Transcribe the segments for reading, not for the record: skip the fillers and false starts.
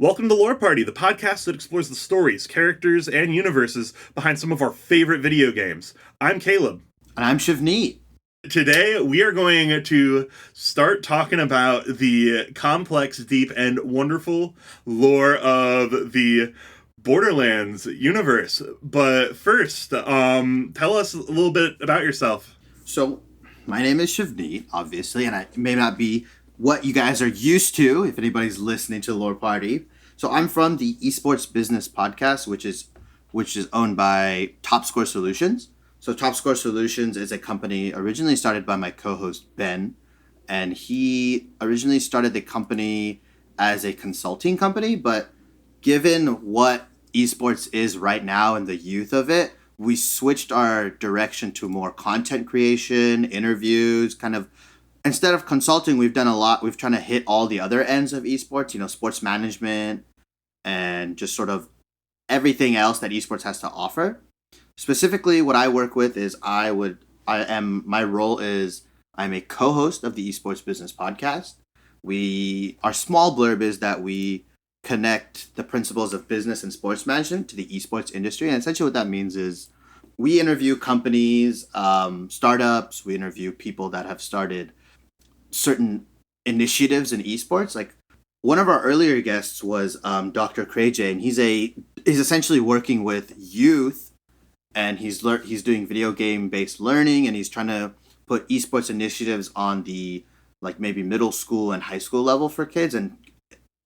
Welcome to Lore Party, the podcast that explores the stories, characters, and universes behind some of our favorite video games. I'm Caleb. And I'm Shivnit. Today, we are going to start talking about the complex, deep, and wonderful lore of the Borderlands universe. But first, tell us a little bit about yourself. So, my name is Shivnit, obviously, and I may not be what you guys are used to if anybody's listening to Lore Party. So I'm from the Esports Business Podcast, which is owned by Top Score Solutions. So Top Score Solutions is a company originally started by my co-host Ben, and he originally started the company as a consulting company, but given what esports is right now and the youth of it, we switched our direction to more content creation, interviews, kind of. Instead of consulting, we've done a lot. We've tried to hit all the other ends of esports, sports management and just sort of everything else that esports has to offer. Specifically, what I work with is my role is I'm a co-host of the Esports Business Podcast. Our small blurb is that we connect the principles of business and sports management to the esports industry. And essentially what that means is we interview companies, startups, we interview people that have started certain initiatives in esports. Like one of our earlier guests was Dr. Krejay, and he's essentially working with youth, and he's doing video game based learning, and he's trying to put esports initiatives on the maybe middle school and high school level for kids and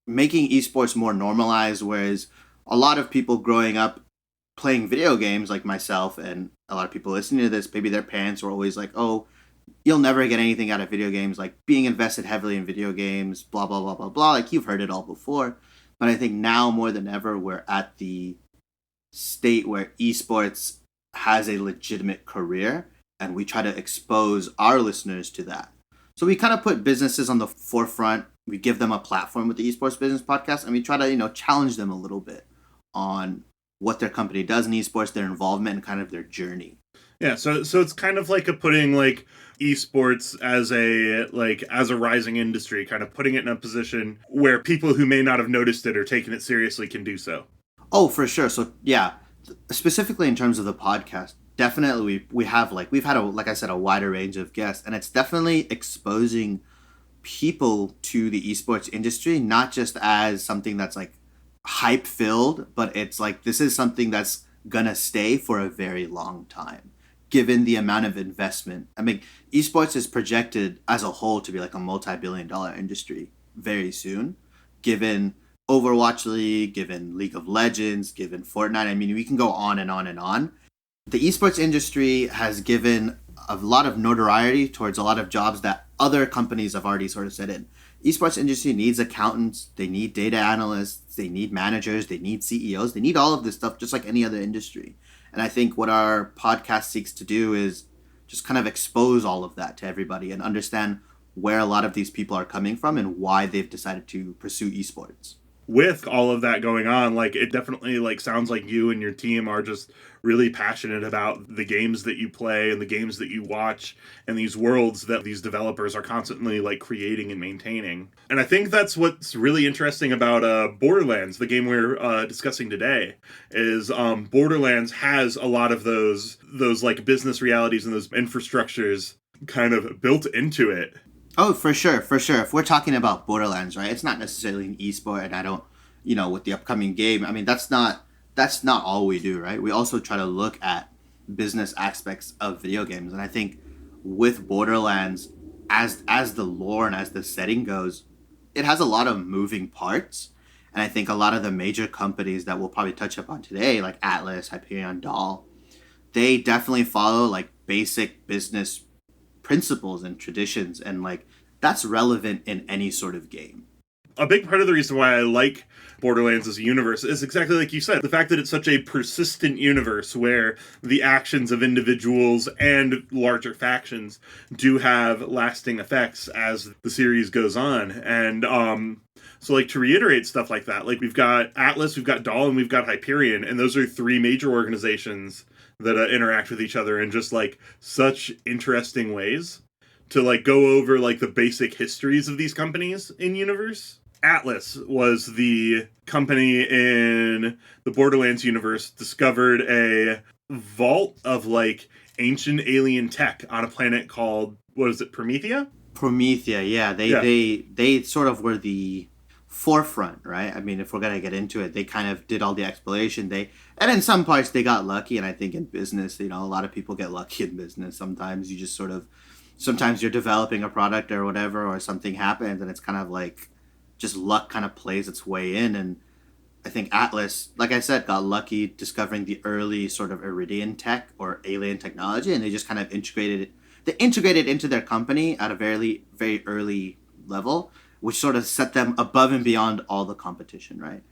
making esports more normalized. Whereas a lot of people growing up playing video games, like myself and a lot of people listening to this, maybe their parents were always like, "Oh, you'll never get anything out of video games, like being invested heavily in video games, blah, blah, blah, blah, blah." Like you've heard it all before. But I think now more than ever, we're at the state where esports has a legitimate career, and we try to expose our listeners to that. So we kind of put businesses on the forefront. We give them a platform with the Esports Business Podcast, and we try to, challenge them a little bit on what their company does in esports, their involvement, and kind of their journey. Yeah, so it's kind of like putting esports as a rising industry, kind of putting it in a position where people who may not have noticed it or taken it seriously can do so. Oh, for sure. So yeah, specifically in terms of the podcast, definitely we've had a wider range of guests, and it's definitely exposing people to the esports industry, not just as something that's hype filled, but it's this is something that's gonna stay for a very long time, given the amount of investment. I mean, esports is projected as a whole to be a multi-billion-dollar industry very soon, given Overwatch League, given League of Legends, given Fortnite. I mean, we can go on and on and on. The esports industry has given a lot of notoriety towards a lot of jobs that other companies have already sort of set in. Esports industry needs accountants, they need data analysts, they need managers, they need CEOs, they need all of this stuff just like any other industry. And I think what our podcast seeks to do is just kind of expose all of that to everybody and understand where a lot of these people are coming from and why they've decided to pursue esports. With all of that going on, it definitely sounds like you and your team are just really passionate about the games that you play and the games that you watch and these worlds that these developers are constantly creating and maintaining. And I think that's what's really interesting about Borderlands, the game we're discussing today, is Borderlands has a lot of those business realities and those infrastructures kind of built into it. Oh, for sure. If we're talking about Borderlands, right, it's not necessarily an esport, and I don't, with the upcoming game, I mean, that's not all we do, right? We also try to look at business aspects of video games, and I think with Borderlands, as the lore and as the setting goes, it has a lot of moving parts, and I think a lot of the major companies that we'll probably touch upon today, like Atlas, Hyperion, Dahl, they definitely follow basic business principles and traditions, and that's relevant in any sort of game. A big part of the reason why I like Borderlands as a universe is exactly like you said, the fact that it's such a persistent universe where the actions of individuals and larger factions do have lasting effects as the series goes on. And so to reiterate stuff like that, we've got Atlas, we've got Dahl, and we've got Hyperion, and those are three major organizations that interact with each other in just such interesting ways to go over the basic histories of these companies in universe. Atlas was the company in the Borderlands universe discovered a vault of like ancient alien tech on a planet called, what is it, Promethea? Promethea, yeah, Yeah. they sort of were the forefront, right? I mean, if we're gonna get into it, they kind of did all the exploration. And in some parts they got lucky, and I think in business, a lot of people get lucky in business. Sometimes you just sort of, sometimes you're developing a product or whatever, or something happens, and it's kind of like just luck kind of plays its way in. And I think Atlas, like I said, got lucky discovering the early sort of Iridian tech or alien technology, and they just kind of integrated it. They integrated into their company at a very, very early level, which sort of set them above and beyond all the competition, right?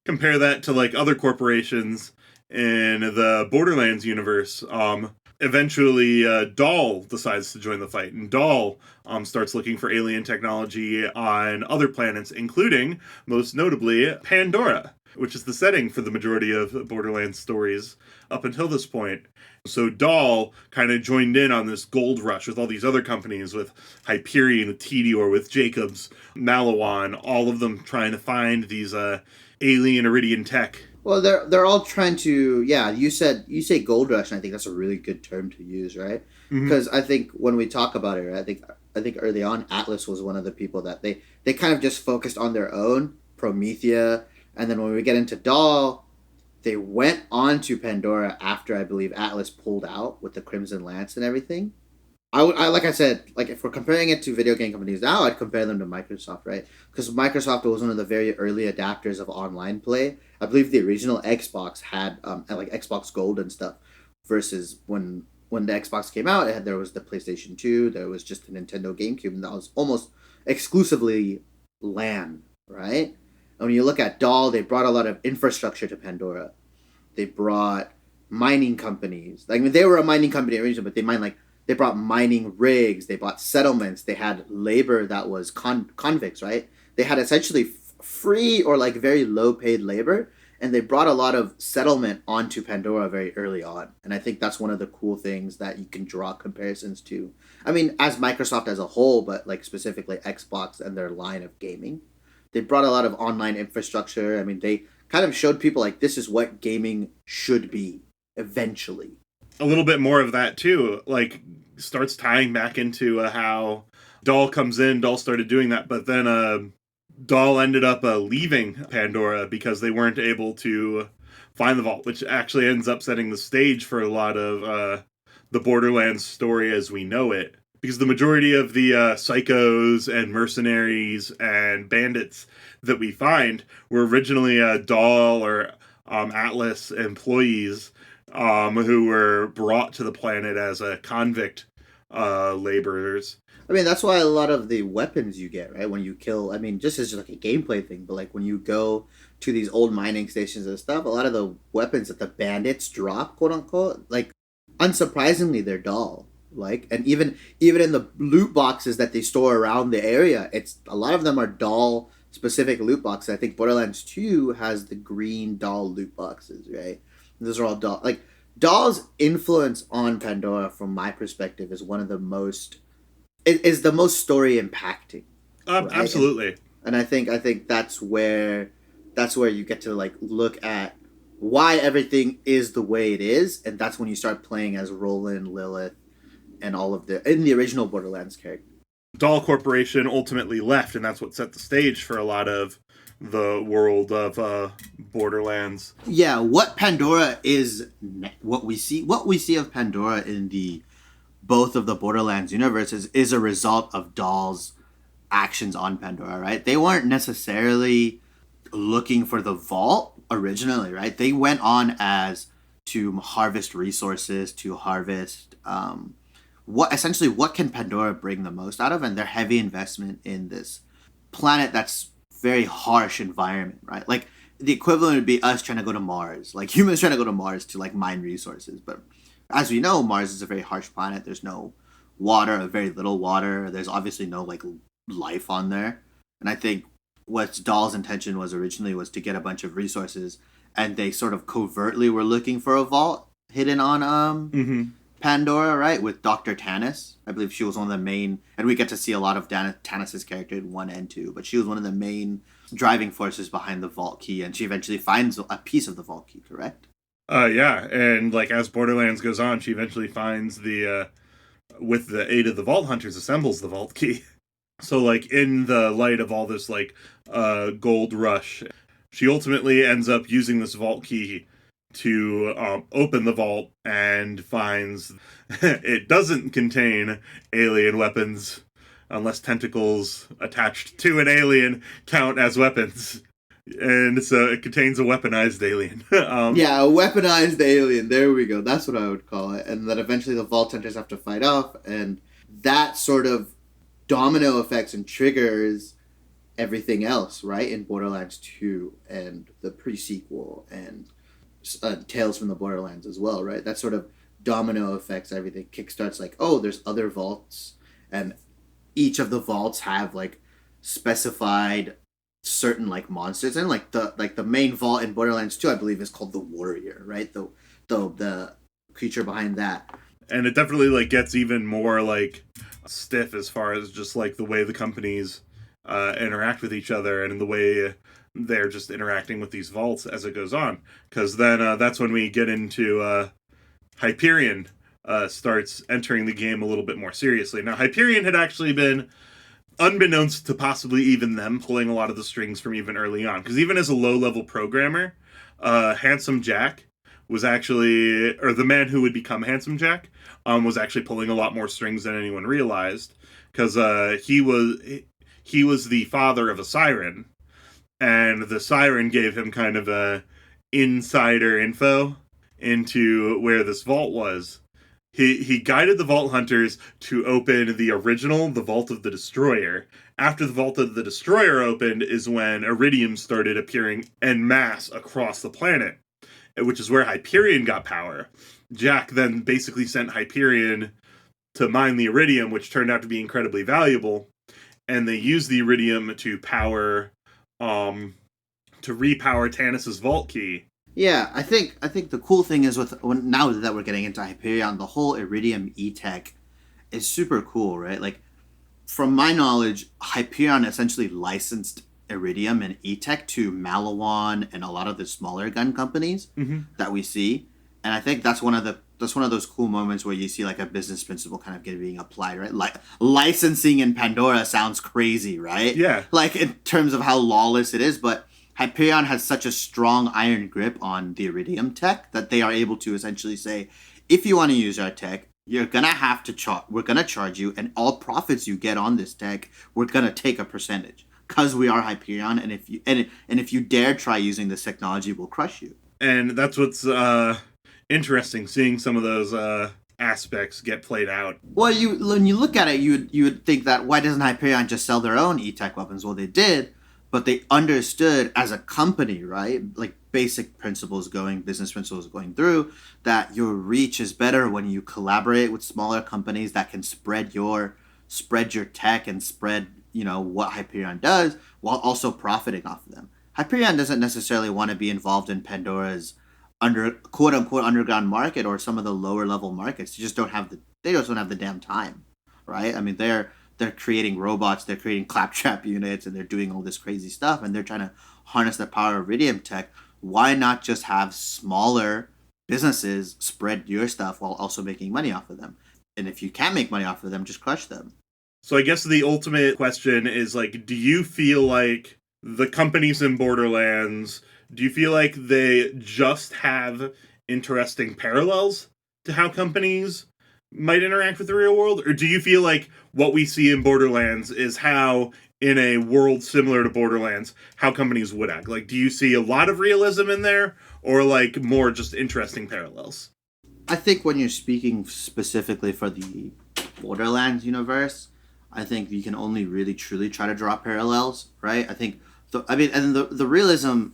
Compare that to like other corporations in the Borderlands universe. Eventually, Dahl decides to join the fight, and Dahl starts looking for alien technology on other planets, including, most notably, Pandora, which is the setting for the majority of Borderlands stories up until this point. So Dahl kind of joined in on this gold rush with all these other companies, with Hyperion, with Tediore, with Jacobs, Malawan, all of them trying to find these alien Iridian tech. Well, they're all trying to, yeah. You say gold rush, and I think that's a really good term to use, right? Because I think when we talk about it, right, I think early on Atlas was one of the people that they kind of just focused on their own, Promethea, and then when we get into Dahl, they went on to Pandora after I believe Atlas pulled out with the Crimson Lance and everything. I like I said, like if we're comparing it to video game companies now, I'd compare them to Microsoft, right? Because Microsoft was one of the very early adapters of online play. I believe the original Xbox had like Xbox Gold and stuff, versus when the Xbox came out, there was the PlayStation 2, there was just the Nintendo GameCube, and that was almost exclusively LAN, right? And when you look at Dahl, they brought a lot of infrastructure to Pandora. They brought mining companies. Like, I mean, they were a mining company originally, but they brought mining rigs, they bought settlements, they had labor that was convicts, right? They had essentially free or like very low paid labor, and they brought a lot of settlement onto Pandora very early on. And I think that's one of the cool things that you can draw comparisons to. I mean, as Microsoft as a whole, but like specifically Xbox and their line of gaming. They brought a lot of online infrastructure. I mean, they kind of showed people like this is what gaming should be eventually. A little bit more of that too, like starts tying back into how Dahl comes in. Dahl started doing that, but then Dahl ended up leaving Pandora because they weren't able to find the vault, which actually ends up setting the stage for a lot of the Borderlands story as we know it. Because the majority of the psychos and mercenaries and bandits that we find were originally Dahl or Atlas employees who were brought to the planet as convict laborers. I mean, that's why a lot of the weapons you get, right, when you kill, I mean, just as like a gameplay thing, but like when you go to these old mining stations and stuff, a lot of the weapons that the bandits drop, quote unquote, like, unsurprisingly, they're Dahl. Like, and even in the loot boxes that they store around the area, it's a lot of them are Dahl specific loot boxes. I think Borderlands 2 has the green Dahl loot boxes, right? Those are all Dahl. Like, Dahl's influence on Pandora, from my perspective, is one of the most is the most story impacting. Right? Absolutely. And I think that's where you get to like look at why everything is the way it is, and that's when you start playing as Roland, Lilith, and all of in the original Borderlands character. Dahl Corporation ultimately left, and that's what set the stage for a lot of the world of Borderlands. Yeah, what Pandora is, what we see of Pandora in the both of the Borderlands universes is a result of Dahl's actions on Pandora, right? They weren't necessarily looking for the vault originally, right? They went on as to harvest resources, to harvest what can Pandora bring the most out of, and their heavy investment in this planet that's very harsh environment, right? Like the equivalent would be us trying to go to Mars, like humans trying to go to Mars to like mine resources. But as we know, Mars is a very harsh planet. There's no water, or very little water. There's obviously no like life on there. And I think what Dahl's intention was originally was to get a bunch of resources, and they sort of covertly were looking for a vault hidden on Pandora, right, with Dr. Tannis. I believe she was one of the main, and we get to see a lot of Tannis's character in 1 and 2, but she was one of the main driving forces behind the Vault Key, and she eventually finds a piece of the Vault Key, correct? Yeah, and like as Borderlands goes on, she eventually finds with the aid of the Vault Hunters, assembles the Vault Key. So like in the light of all this like gold rush, she ultimately ends up using this Vault Key to open the vault and finds it doesn't contain alien weapons unless tentacles attached to an alien count as weapons. And so it contains a weaponized alien. Yeah, a weaponized alien. There we go. That's what I would call it. And then eventually the Vault Hunters have to fight off, and that sort of domino effects and triggers everything else, right? In Borderlands 2 and the pre-sequel and Tales from the Borderlands as well, right? That sort of domino affects everything. Kickstarts like, oh, there's other vaults, and each of the vaults have like specified certain like monsters, and like the main vault in Borderlands 2, I believe, is called the Warrior, right? The creature behind that. And it definitely like gets even more like stiff as far as just like the way the companies interact with each other and the way they're just interacting with these vaults as it goes on. Because then that's when we get into Hyperion starts entering the game a little bit more seriously. Now, Hyperion had actually been, unbeknownst to possibly even them, pulling a lot of the strings from even early on. Because even as a low-level programmer, Handsome Jack was actually, or the man who would become Handsome Jack, was actually pulling a lot more strings than anyone realized. Because he was the father of a siren, and the siren gave him kind of a insider info into where this vault was. He guided the Vault Hunters to open the Vault of the Destroyer. After the Vault of the Destroyer opened is when Iridium started appearing en masse across the planet, which is where Hyperion got power. Jack then basically sent Hyperion to mine the Iridium, which turned out to be incredibly valuable, and they used the Iridium to power, to repower Tannis's Vault Key. Yeah, I think the cool thing is now that we're getting into Hyperion, the whole Iridium E-Tech is super cool, right? Like, from my knowledge, Hyperion essentially licensed Iridium and E-Tech to Malawan and a lot of the smaller gun companies that we see, and I think that's one of those cool moments where you see like a business principle kind of being applied, right? Like licensing in Pandora sounds crazy, right? Yeah. Like in terms of how lawless it is, but Hyperion has such a strong iron grip on the Iridium tech that they are able to essentially say, if you want to use our tech, you're gonna have to we're gonna charge you, and all profits you get on this tech, we're gonna take a percentage because we are Hyperion, and if you dare try using this technology, we'll crush you. And that's what's interesting, seeing some of those aspects get played out. Well, when you look at it, you would think that why doesn't Hyperion just sell their own E-Tech weapons? Well, they did. But they understood as a company, right? Like business principles going through, that your reach is better when you collaborate with smaller companies that can spread your tech and spread, what Hyperion does while also profiting off of them. Hyperion doesn't necessarily want to be involved in Pandora's quote unquote underground market or some of the lower level markets. They just don't have the damn time, right? I mean, they're creating robots, they're creating claptrap units, and they're doing all this crazy stuff, and they're trying to harness the power of Iridium tech. Why not just have smaller businesses spread your stuff while also making money off of them? And if you can't make money off of them, just crush them. So I guess the ultimate question is, like, do you feel like the companies in Borderlands, do you feel like they just have interesting parallels to how companies might interact with the real world? Or do you feel like what we see in Borderlands is how, in a world similar to Borderlands, how companies would act? Like, do you see a lot of realism in there, or like more just interesting parallels? I think when you're speaking specifically for the Borderlands universe, I think you can only really truly try to draw parallels, right? I think the realism,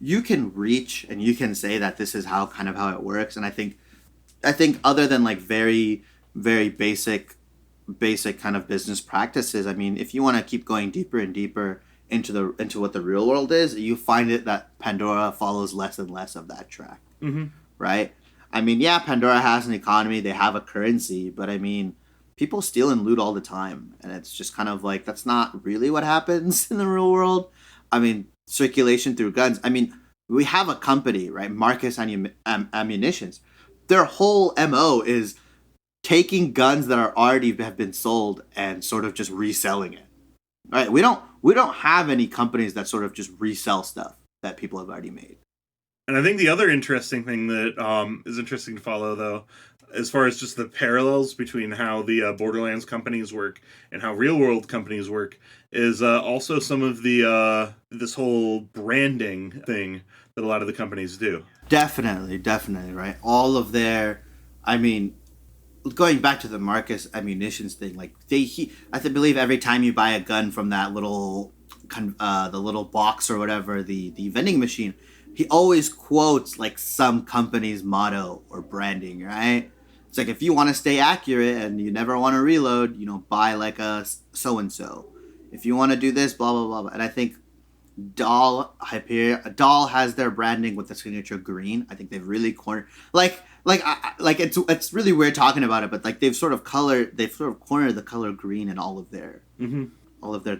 you can reach and you can say that this is how it works, and I think other than like very, very basic kind of business practices, I mean, if you want to keep going deeper and deeper into what the real world is, you find it that Pandora follows less and less of that track, right? I mean, yeah, Pandora has an economy, they have a currency, but I mean, people steal and loot all the time, and it's just kind of like that's not really what happens in the real world. I mean, circulation through guns. I mean, we have a company, right? Marcus Ammunitions. Their whole MO is taking guns that are already have been sold and sort of just reselling it. Right? We don't have any companies that sort of just resell stuff that people have already made. And I think the other interesting thing that is interesting to follow, though, as far as just the parallels between how the Borderlands companies work and how real world companies work, is also some of the this whole branding thing that a lot of the companies do. Definitely, right? All of their, I mean, going back to the Marcus Ammunitions thing, like I believe every time you buy a gun from that little, the little box or whatever, the vending machine, he always quotes like some company's motto or branding, right? It's like, if you want to stay accurate and you never want to reload, buy like a so-and-so. If you want to do this, blah, blah, blah, blah. And I think Dahl, Hyperion, Dahl has their branding with the signature green. I think they've really cornered, like it's really weird talking about it, but like they've sort of cornered the color green in all of their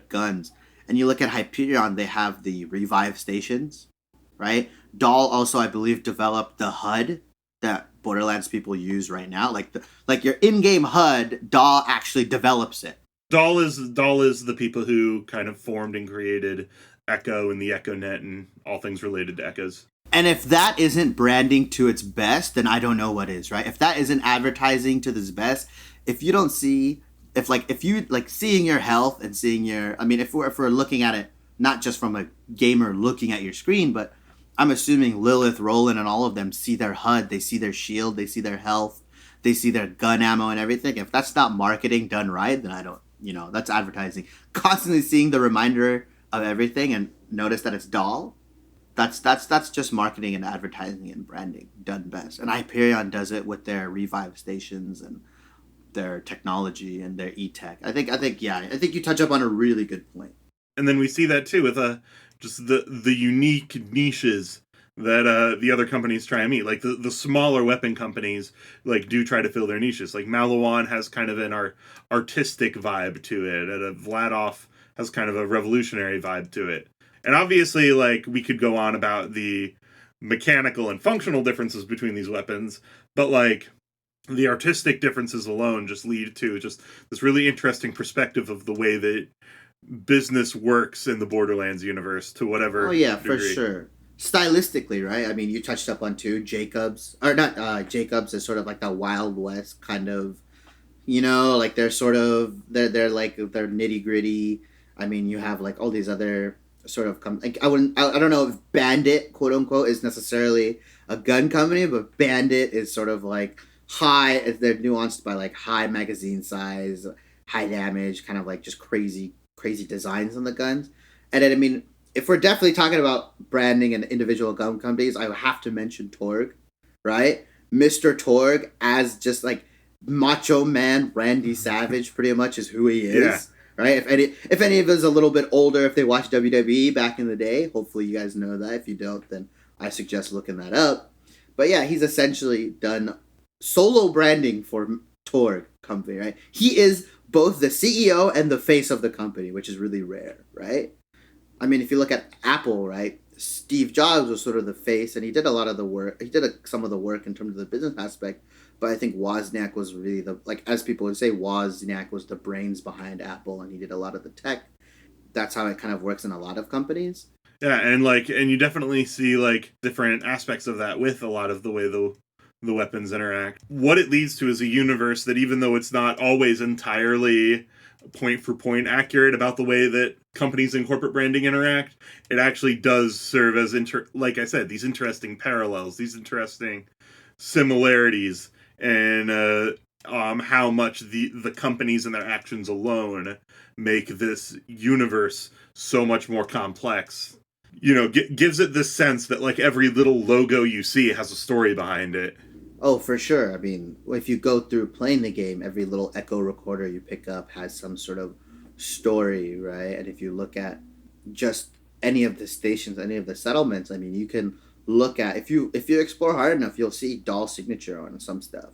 guns. And you look at Hyperion, they have the revive stations, right? Dahl also, I believe, developed the HUD that Borderlands people use right now. Like your in-game HUD, Dahl actually develops it. Dahl is the people who kind of formed and created Echo and the EchoNet and all things related to Echoes. And if that isn't branding to its best, then I don't know what is, right? If that isn't advertising to its best, if you seeing your health and seeing your, I mean, if we're looking at it not just from a gamer looking at your screen, but I'm assuming Lilith, Roland, and all of them see their HUD, they see their shield, they see their health, they see their gun ammo and everything. If that's not marketing done right, then I don't, that's advertising. Constantly seeing the reminder of everything and notice that it's Dahl. That's just marketing and advertising and branding done best. And Hyperion does it with their revive stations and their technology and their e-tech. I think you touch up on a really good point. And then we see that too with just the unique niches that the other companies try and meet. Like the smaller weapon companies do try to fill their niches. Like Malawan has kind of an artistic vibe to it, and Vladoff has kind of a revolutionary vibe to it. And obviously, we could go on about the mechanical and functional differences between these weapons, but the artistic differences alone just lead to just this really interesting perspective of the way that business works in the Borderlands universe to whatever degree. For sure. Stylistically, right? I mean, you touched up on Jacobs is sort of like the Wild West kind of, they're sort of, they're nitty gritty. I mean, you have all these other sort of I don't know if Bandit, quote unquote, is necessarily a gun company, but Bandit is sort of high. They're nuanced by high magazine size, high damage, kind of just crazy designs on the guns. And then, I mean, if we're definitely talking about branding and individual gun companies, I have to mention Torg, right? Mr. Torg as just Macho Man Randy Savage pretty much is who he is. Yeah. Right? If any of us a little bit older, if they watched WWE back in the day, hopefully you guys know that. If you don't, then I suggest looking that up. But yeah, he's essentially done solo branding for Torg company, right? He is both the CEO and the face of the company, which is really rare, right? I mean, if you look at Apple, right? Steve Jobs was sort of the face, and he did a lot of the work. He did some of the work in terms of the business aspect. But I think Wozniak was really as people would say, Wozniak was the brains behind Apple, and he did a lot of the tech. That's how it kind of works in a lot of companies. Yeah, and and you definitely see different aspects of that with a lot of the way the weapons interact. What it leads to is a universe that, even though it's not always entirely point for point accurate about the way that companies and corporate branding interact, it actually does serve as like I said, these interesting parallels, these interesting similarities, and how much the companies and their actions alone make this universe so much more complex. Gives it this sense that every little logo you see has a story behind it. Oh, for sure. I mean, if you go through playing the game, every little echo recorder you pick up has some sort of story, right? And if you look at just any of the stations, any of the settlements, I mean, you can look at. If you explore hard enough, you'll see Dahl's signature on some stuff.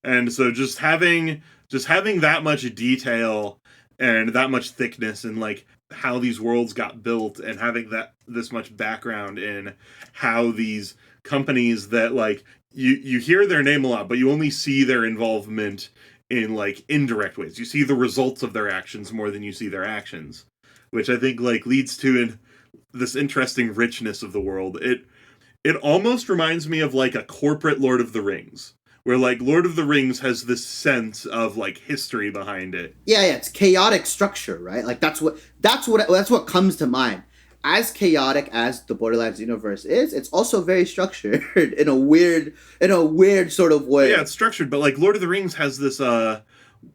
And so just having that much detail and that much thickness and like how these worlds got built, and having this much background in how these companies that like you hear their name a lot, but you only see their involvement in like indirect ways. You see the results of their actions more than you see their actions, which I think like leads to this interesting richness of the world. It almost reminds me of like a corporate Lord of the Rings, where like Lord of the Rings has this sense of like history behind it. Yeah, it's chaotic structure, right? Like that's what comes to mind. As chaotic as the Borderlands universe is, it's also very structured in a weird sort of way. Yeah, it's structured, but like Lord of the Rings has this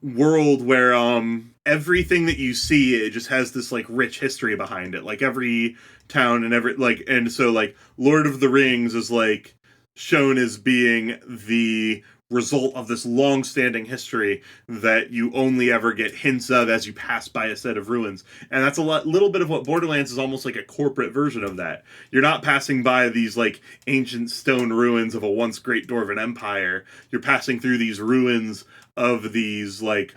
world where everything that you see, it just has this like rich history behind it. Like every town and so like Lord of the Rings is like shown as being the result of this long-standing history that you only ever get hints of as you pass by a set of ruins. And that's little bit of what Borderlands is, almost like a corporate version of that. You're not passing by these like ancient stone ruins of a once great dwarven empire. You're passing through these ruins of these like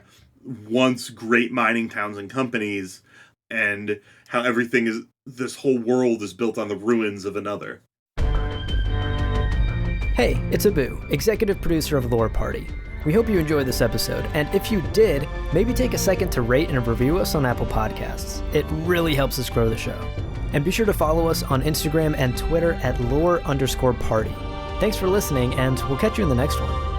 once great mining towns and companies, and how this whole world is built on the ruins of another. Hey, it's Abu, executive producer of Lore Party. We hope you enjoyed this episode, and if you did, maybe take a second to rate and review us on Apple Podcasts. It really helps us grow the show. And be sure to follow us on Instagram and Twitter at lore_party. Thanks for listening, and we'll catch you in the next one.